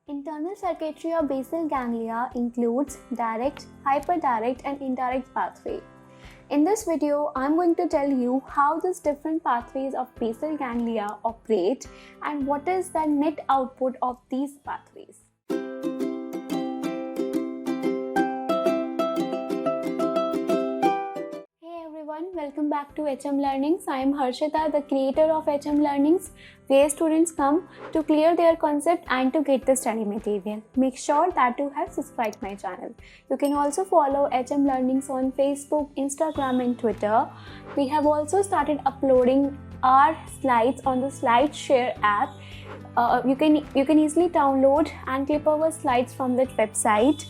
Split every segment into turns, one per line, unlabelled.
Internal circuitry of basal ganglia includes direct, hyperdirect and indirect pathway. In this video, I'm going to tell you how these different pathways of basal ganglia operate and what is the net output of these pathways. Welcome back to HM Learnings. I am Harshita, the creator of HM Learnings, where students come to clear their concept and to get the study material. Make sure that you have subscribed my channel. You can also follow HM Learnings on Facebook, Instagram and Twitter. We have also started uploading our slides on the SlideShare app. You can easily download and clip our slides from that website.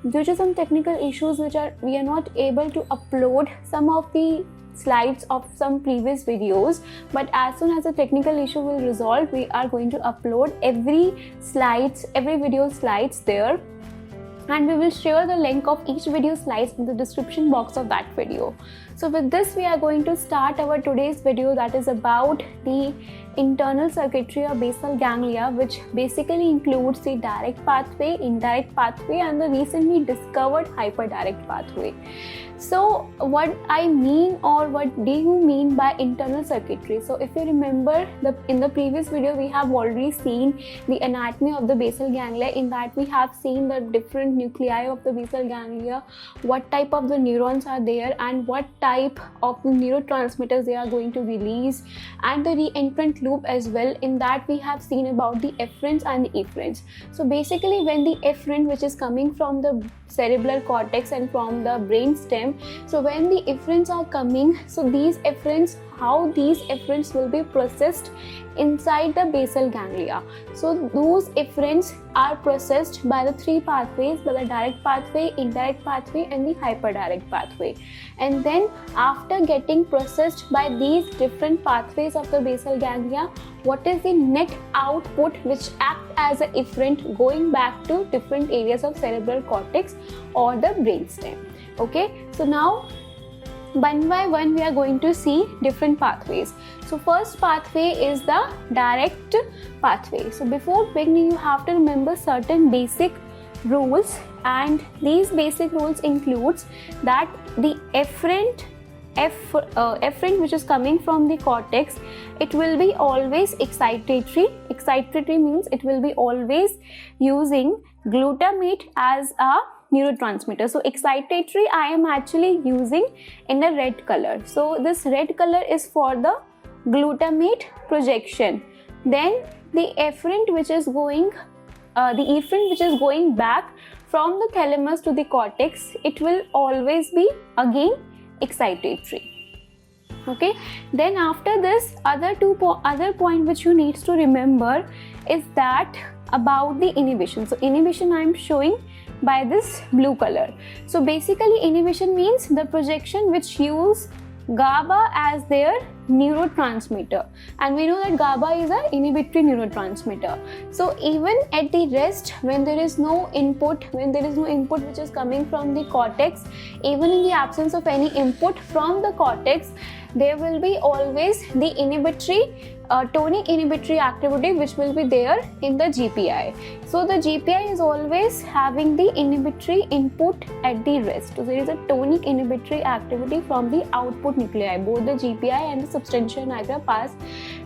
Due to some technical issues we are not able to upload some of the slides of some previous videos, but as soon as the technical issue will resolve, we are going to upload every video slides there, and we will share the link of each video slides in the description box of that video. So with this, we are going to start our today's video, that is about the internal circuitry of basal ganglia, which basically includes the direct pathway, indirect pathway and the recently discovered hyperdirect pathway. So what I mean, or what do you mean by internal circuitry? So if you remember, in the previous video we have already seen the anatomy of the basal ganglia. In that we have seen the different nuclei of the basal ganglia, what type of the neurons are there and what type of the neurotransmitters they are going to release, and the reentrant loop as well. In that we have seen about the efferents and the efferents. So basically, when the efferent, which is coming from the cerebral cortex and from the brain stem, so when the efferents are coming, so these efferents, how these efferents will be processed inside the basal ganglia. So those efferents are processed by the three pathways, by the direct pathway, indirect pathway and the hyperdirect pathway. And then after getting processed by these different pathways of the basal ganglia, what is the net output which acts as an efferent going back to different areas of cerebral cortex or the brainstem. Okay, so now one by one we are going to see different pathways. So first pathway is the direct pathway. So before beginning, you have to remember certain basic rules, and these basic rules includes that the efferent which is coming from the cortex, it will be always excitatory. Excitatory means it will be always using glutamate as a neurotransmitter. So excitatory I am actually using in a red color. So this red color is for the glutamate projection. Then the efferent which is going back from the thalamus to the cortex, it will always be again excitatory. Okay, then after this, other point which you need to remember is that about the inhibition. So inhibition I am showing by this blue color. So basically, inhibition means the projection which use GABA as their neurotransmitter, and we know that GABA is an inhibitory neurotransmitter. So even at the rest, when there is no input which is coming from the cortex, even in the absence of any input from the cortex, there will be always the inhibitory tonic inhibitory activity which will be there in the GPI. So the GPI is always having the inhibitory input at the rest. So there is a tonic inhibitory activity from the output nuclei. Both the GPI and the substantia nigra pars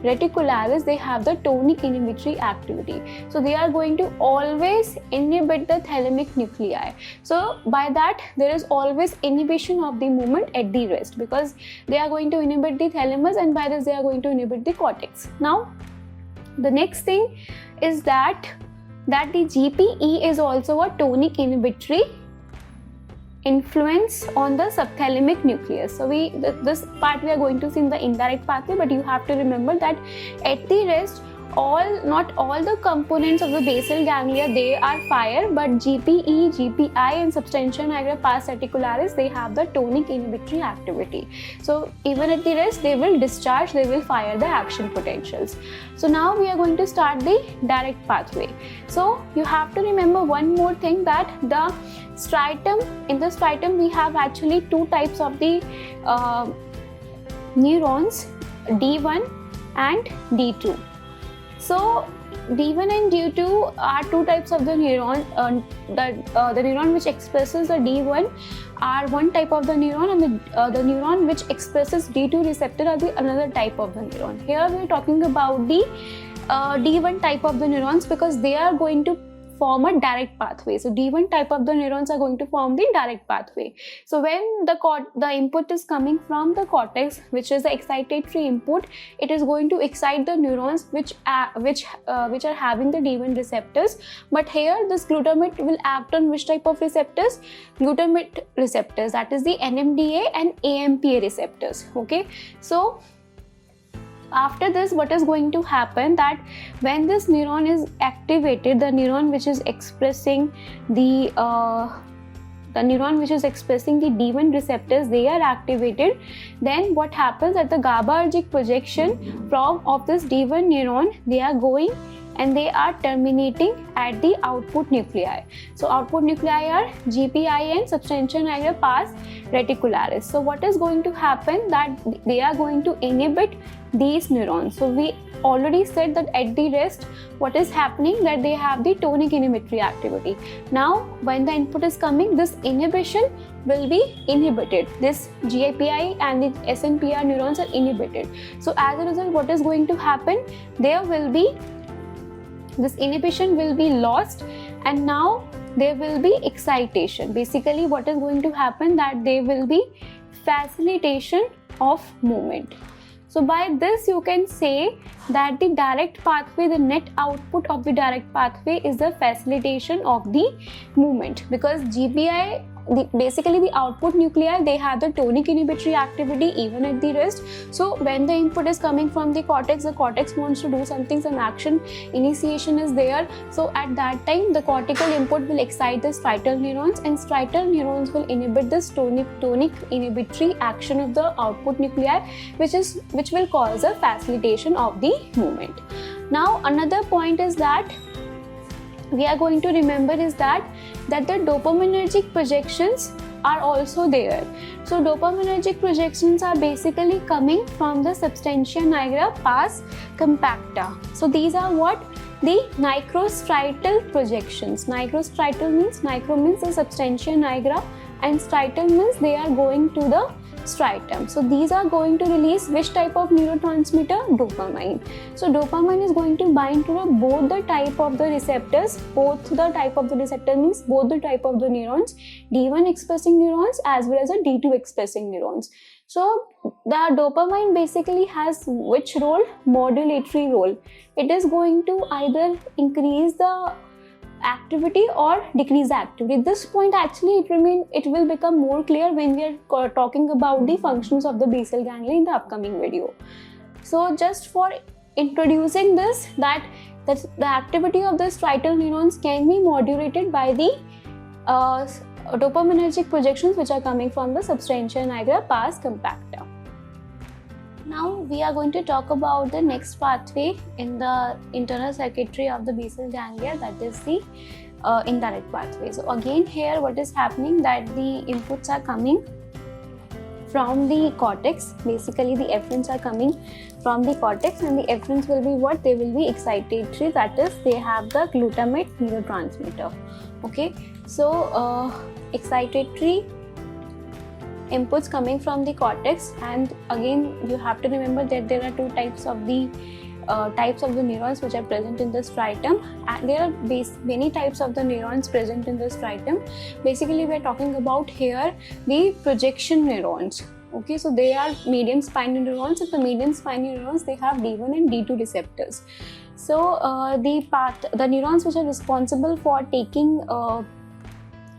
reticularis, they have the tonic inhibitory activity. So they are going to always inhibit the thalamic nuclei. So by that, there is always inhibition of the movement at the rest, because they are going to inhibit the thalamus, and by this they are going to inhibit the cortex. Now the next thing is that the GPE is also a tonic inhibitory influence on the subthalamic nucleus. So this part we are going to see in the indirect pathway, but you have to remember that at the rest, not all the components of the basal ganglia they are fire, but GPE, GPI and substantia nigra pars reticularis, they have the tonic inhibitory activity. So even at the rest, they will discharge, they will fire the action potentials. So now we are going to start the direct pathway. So you have to remember one more thing, that in the striatum we have actually two types of the neurons, D1 and D2. So D1 and D2 are two types of the neuron. The neuron which expresses the D1 are one type of the neuron, and the neuron which expresses D2 receptor are the another type of the neuron. Here we are talking about the D1 type of the neurons because they are going to form a direct pathway. So D1 type of the neurons are going to form the direct pathway. So when the input is coming from the cortex, which is the excitatory input, it is going to excite the neurons which are having the D1 receptors. But here this glutamate will act on which type of receptors? Glutamate receptors, that is the NMDA and AMPA receptors. Okay, so after this, what is going to happen, that when this neuron is activated, the neuron which is expressing the D1 receptors, they are activated. Then what happens, at the GABAergic projection of this D1 neuron, they are going and they are terminating at the output nuclei. So output nuclei are GPI and substantia nigra pars reticularis. So what is going to happen, that they are going to inhibit these neurons. So we already said that at the rest, what is happening, that they have the tonic inhibitory activity. Now when the input is coming, this inhibition will be inhibited. This GPI and the SNPR neurons are inhibited. So as a result, what is going to happen, this inhibition will be lost, and now there will be excitation. Basically what is going to happen, that there will be facilitation of movement. So by this you can say that the direct pathway, the net output of the direct pathway is the facilitation of the movement, because GPI, basically the output nuclei, they have the tonic inhibitory activity even at the rest. So when the input is coming from the cortex wants to do something, some action initiation is there. So at that time the cortical input will excite the striatal neurons, and striatal neurons will inhibit this tonic inhibitory action of the output nuclei, which will cause a facilitation of the movement. Now another point is that we are going to remember is that the dopaminergic projections are also there. So dopaminergic projections are basically coming from the substantia nigra pars compacta. So these are what? The nigrostriatal projections. Nigrostriatal means the substantia nigra, and striatal means they are going to the striatum. So these are going to release which type of neurotransmitter? Dopamine. So dopamine is going to bind to both the type of the receptors. Both the type of the receptor means both the type of the neurons, D1 expressing neurons as well as the D2 expressing neurons. So the dopamine basically has which role? Modulatory role. It is going to either increase the activity or decrease activity. At this point actually it will become more clear when we are talking about the functions of the basal ganglia in the upcoming video. So just for introducing this, that the activity of the striatal neurons can be modulated by the dopaminergic projections which are coming from the substantia nigra pars compacta. Now we are going to talk about the next pathway in the internal circuitry of the basal ganglia, that is the indirect pathway. So again here what is happening, that the inputs are coming from the cortex. Basically the efferents are coming from the cortex, and the efferents will be what? They will be excitatory, that is they have the glutamate neurotransmitter. Okay, so excitatory inputs coming from the cortex, and again you have to remember that there are two types of the neurons which are present in the striatum, and there are many types of the neurons present in the striatum. Basically we are talking about here the projection neurons. Okay, so they are medium spiny neurons, and the medium spiny neurons, they have D1 and D2 receptors. So the neurons which are responsible for taking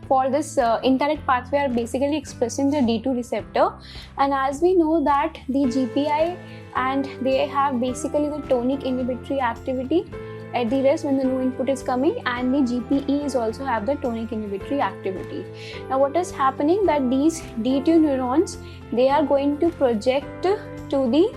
for this indirect pathway are basically expressing the D2 receptor, and as we know that the GPI and they have basically the tonic inhibitory activity at the rest when the no input is coming, and the GPE is also have the tonic inhibitory activity. Now what is happening, that these D2 neurons, they are going to project to the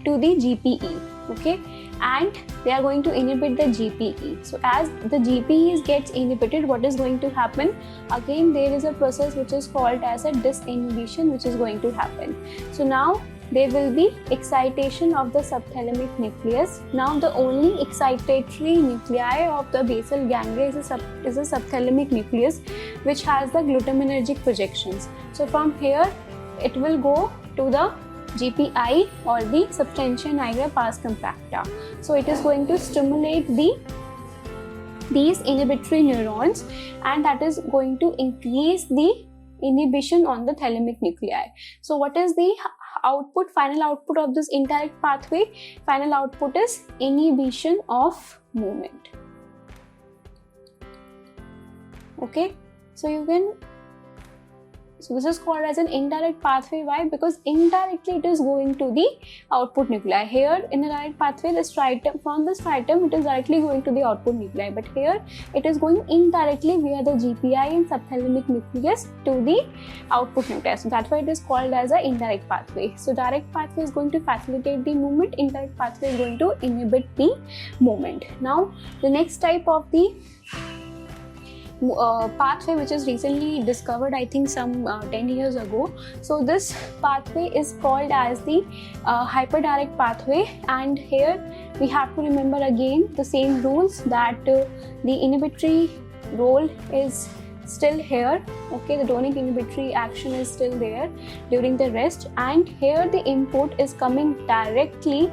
GPE, okay, and they are going to inhibit the GPE. So as the GPE gets inhibited, what is going to happen? Again there is a process which is called as a disinhibition which is going to happen. So now there will be excitation of the subthalamic nucleus. Now the only excitatory nuclei of the basal ganglia is a subthalamic nucleus, which has the glutaminergic projections. So from here it will go to the GPI or the substantia nigra pars compacta. So it is going to stimulate these inhibitory neurons, and that is going to increase the inhibition on the thalamic nuclei. So what is the output, final output of this indirect pathway? Final output is inhibition of movement. Okay, so this is called as an indirect pathway. Why? Because indirectly it is going to the output nuclei. Here in the direct pathway, the striatum, from the striatum it is directly going to the output nuclei, but here it is going indirectly via the GPI and subthalamic nucleus to the output nucleus. So that's why it is called as an indirect pathway. So direct pathway is going to facilitate the movement, indirect pathway is going to inhibit the movement. Now the next type of the pathway, which is recently discovered, I think some 10 years ago. So this pathway is called as the hyperdirect pathway, and here we have to remember again the same rules, that the inhibitory role is still here. Okay, the tonic inhibitory action is still there during the rest, and here the input is coming directly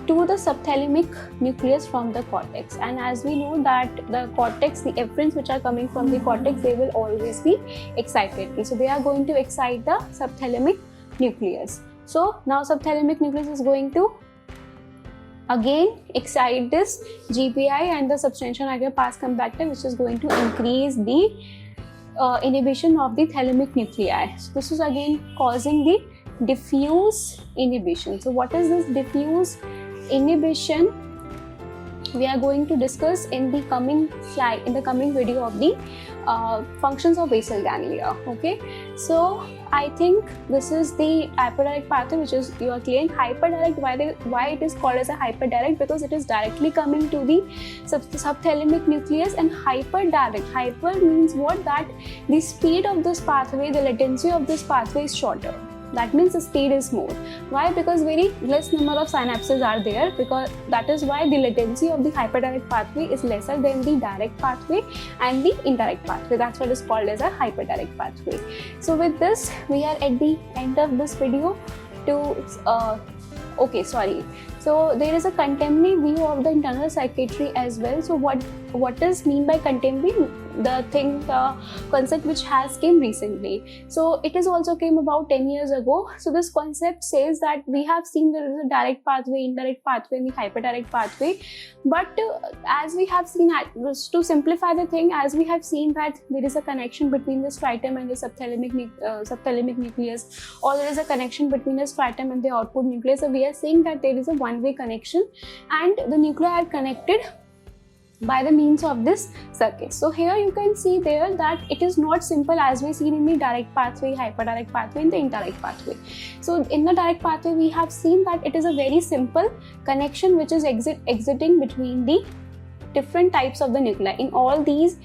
to the subthalamic nucleus from the cortex. And as we know that the cortex, the efferents which are coming from the cortex, they will always be excitatory. So they are going to excite the subthalamic nucleus. So now subthalamic nucleus is going to again excite this GPI and the substantia nigra pars compacta, which is going to increase the inhibition of the thalamic nuclei. So this is again causing the diffuse inhibition. So what is this diffuse inhibition? We are going to discuss in the coming slide, in the coming video of the functions of basal ganglia. Okay, so I think this is the hyperdirect pathway, which is you are clearing. Hyperdirect, why it is called as a hyperdirect? Because it is directly coming to the subthalamic nucleus. And hyperdirect, hyper means what? That the speed of this pathway, the latency of this pathway is shorter. That means the speed is more. Why? Because very less number of synapses are there, because that is why the latency of the hyperdirect pathway is lesser than the direct pathway and the indirect pathway. That's what is called as a hyperdirect pathway. So with this, we are at the end of this video. So there is a contemporary view of the internal circuitry as well. So what is mean by contemporary? The concept which has came recently. So it is also came about 10 years ago. So this concept says that we have seen there is a direct pathway, indirect pathway, and the hyperdirect pathway. But as we have seen, to simplify the thing, as we have seen that there is a connection between the striatum and the subthalamic nucleus, or there is a connection between the striatum and the output nucleus. So we are saying that there is a one-way connection, and the nuclei are connected by the means of this circuit. So here you can see there that it is not simple as we seen in the direct pathway, hyperdirect pathway, and the indirect pathway. So in the direct pathway, we have seen that it is a very simple connection which is exiting between the different types of the nuclei. In all these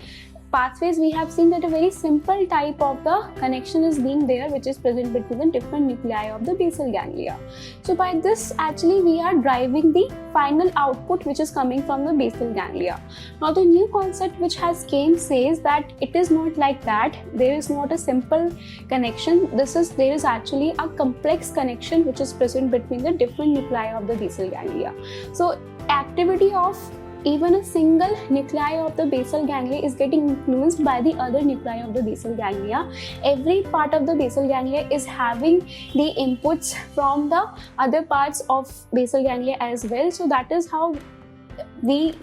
pathways, we have seen that a very simple type of the connection is being there, which is present between the different nuclei of the basal ganglia. So by this, actually we are driving the final output which is coming from the basal ganglia. Now the new concept which has came says that it is not like that. There is not a simple connection. There is actually a complex connection which is present between the different nuclei of the basal ganglia. So activity of even a single nuclei of the basal ganglia is getting influenced by the other nuclei of the basal ganglia. Every part of the basal ganglia is having the inputs from the other parts of basal ganglia as well. So that is how the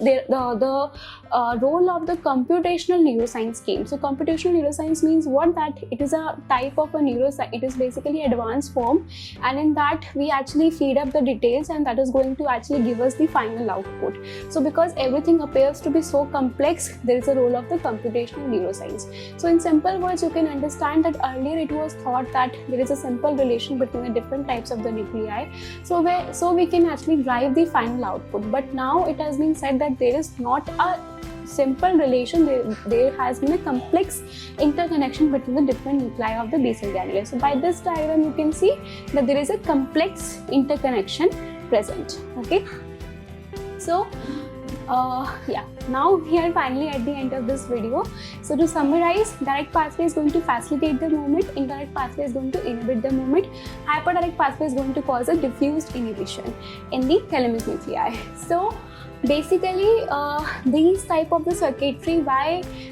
role of the computational neuroscience came. So computational neuroscience means what? That it is a type of a neuroscience. It is basically advanced form, and in that we actually feed up the details, and that is going to actually give us the final output. So because everything appears to be so complex, there is a role of the computational neuroscience. So in simple words, you can understand that earlier it was thought that there is a simple relation between the different types of the nuclei, so we can actually drive the final output. But now it has been said that there is not a simple relation, there has been a complex interconnection between the different nuclei of the basal ganglia. So by this diagram you can see that there is a complex interconnection present. Okay, so now we are finally at the end of this video. So to summarize, direct pathway is going to facilitate the movement, indirect pathway is going to inhibit the movement, hyperdirect pathway is going to cause a diffused inhibition in the thalamic nuclei. So basically these type of the circuitry,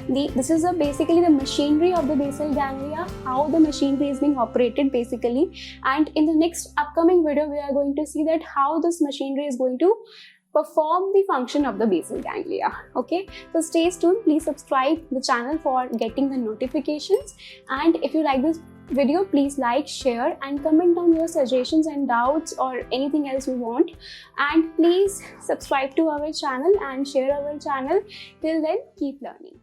this is basically the machinery of the basal ganglia, how the machinery is being operated basically, and in the next upcoming video we are going to see that how this machinery is going to perform the function of the basal ganglia. Okay, so stay tuned, please subscribe the channel for getting the notifications, and if you like this video, please like, share and comment down your suggestions and doubts or anything else you want, and please subscribe to our channel and share our channel. Till then, keep learning.